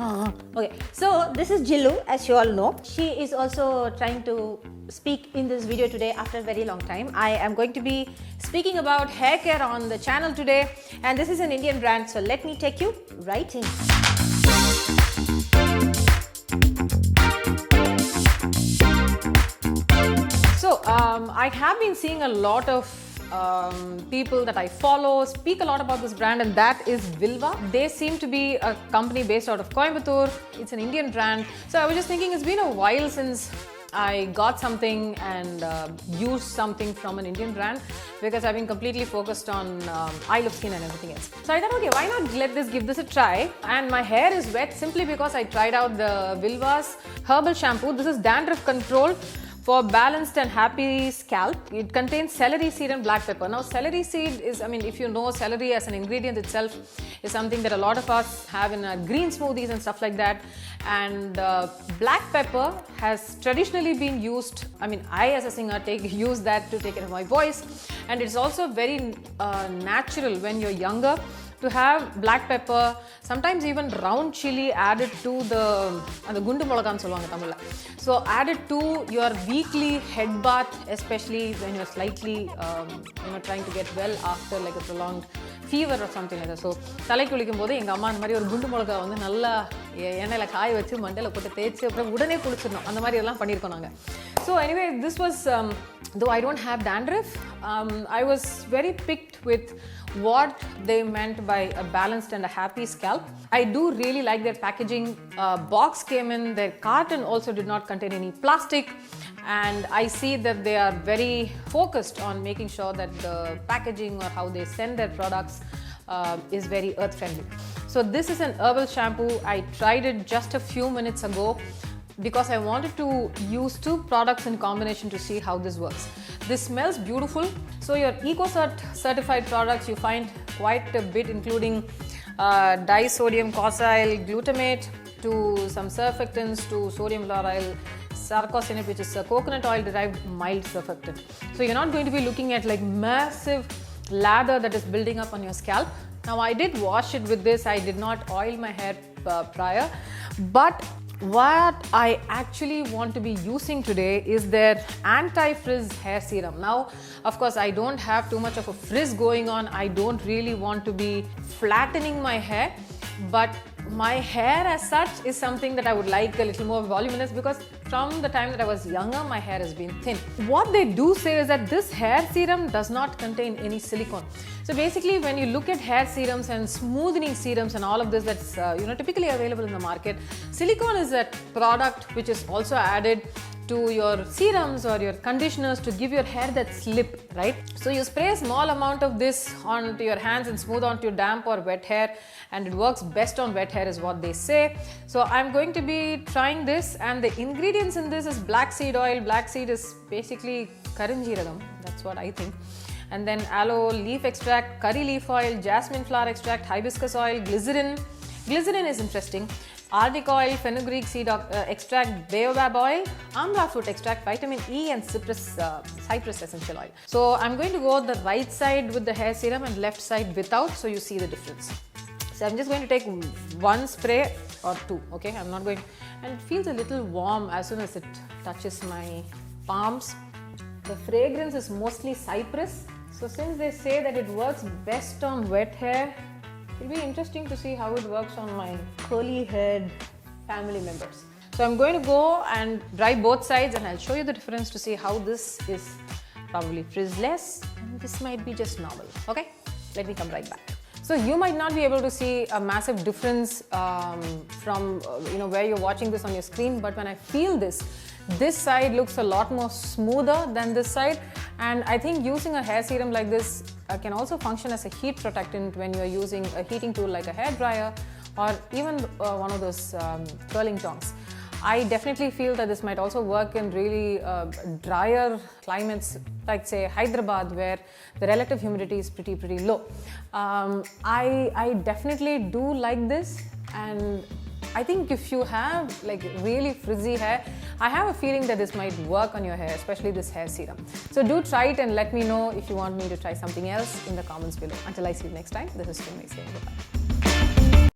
Okay, so this is Jillu, as you all know. She is also trying to speak in this video today after a very long time. I am going to be speaking about hair care on the channel today, and this is an Indian brand, so let me take you right in. So I have been seeing a lot of people that I follow speak a lot about this brand, and that is Vilvah. They seem to be a company based out of Coimbatore. It's an Indian brand. So I was just thinking, it's been a while since I got something and used something from an Indian brand, because I've been completely focused on Isle of Skin and everything else. So I thought, okay, why not give this a try? And my hair is wet simply because I tried out the Vilvah's herbal shampoo. This is dandruff control for balanced and happy scalp. It contains celery seed and black pepper. Now celery seed is, if you know, celery as an ingredient itself is something that a lot of us have in our green smoothies and stuff like that. And black pepper has traditionally been used, I as a singer use that to take care of my voice. And it's also very natural when you're younger to have black pepper, sometimes even round chili added to the gundu molagan solvanga Tamil. So added to your weekly head bath, especially when you're slightly trying to get well after like a prolonged fever or something like that. So தலை குளிக்கும் போது எங்க அம்மா அந்த மாதிரி ஒரு குண்டு மிளகா வந்து நல்லா எண்ணெயில காய வச்சு மண்டையில போட்டு தேய்ச்சி அப்புறம் உடனே குளிச்சிடணும், அந்த மாதிரி எல்லாம் பண்ணியிருக்கோம் நாங்க. So anyway, this was though I don't have dandruff, I was very picked with what they meant by a balanced and a happy scalp. I do really like their packaging. Box came in, their carton also did not contain any plastic, and I see that they are very focused on making sure that the packaging or how they send their products is very earth friendly. So this is an herbal shampoo. I tried it just a few minutes ago because I wanted to use two products in combination to see how this works. This smells beautiful. So your EcoCert certified products, you find quite a bit, including disodium cosyl glutamate to some surfactants to sodium lauryl sarcosinate, which is a coconut oil derived mild surfactant. So you're not going to be looking at like massive lather that is building up on your scalp. Now I did wash it with this. I did not oil my hair prior, but what I actually want to be using today is their anti-frizz hair serum. Now, of course, I don't have too much of a frizz going on. I don't really want to be flattening my hair, but my hair as such is something that I would like a little more voluminous, because from the time that I was younger, my hair has been thin. What they do say is that this hair serum does not contain any silicone. So basically, when you look at hair serums and smoothing serums and all of this that's typically available in the market, silicone is a product which is also added to your serums or your conditioners to give your hair that slip, right? So you spray a small amount of this onto your hands and smooth onto your damp or wet hair, and it works best on wet hair is what they say. So I'm going to be trying this, and the ingredients in this is black seed oil. Black seed is basically karinjeeragam, that's what I think. And then aloe leaf extract, curry leaf oil, jasmine flower extract, hibiscus oil, glycerin. Glycerin is interesting. Arnica oil, fenugreek seed extract, baobab oil, amla fruit extract, vitamin E, and cypress essential oil. So I'm going to go the right side with the hair serum and left side without, so you see the difference. So I'm just going to take one spray or two, okay? I'm not going, and it feels a little warm as soon as it touches my palms. The fragrance is mostly cypress. So since they say that it works best on wet hair, it'll be interesting to see how it works on my curly haired family members. So I'm going to go and dry both sides, and I'll show you the difference to see how this is probably frizzless and this might be just normal. Okay, let me come right back. So you might not be able to see a massive difference from where you're watching this on your screen, but when I feel this side looks a lot more smoother than this side, and I think using a hair serum like this can also function as a heat protectant when you're using a heating tool like a hair dryer or even one of those curling tongs. I definitely feel that this might also work in really drier climates like say Hyderabad, where the relative humidity is pretty low. I definitely do like this, and I think if you have like really frizzy hair, I have a feeling that this might work on your hair, especially this hair serum. So do try it and let me know if you want me to try something else in the comments below. Until I see you next time, this is Chinmayi saying goodbye.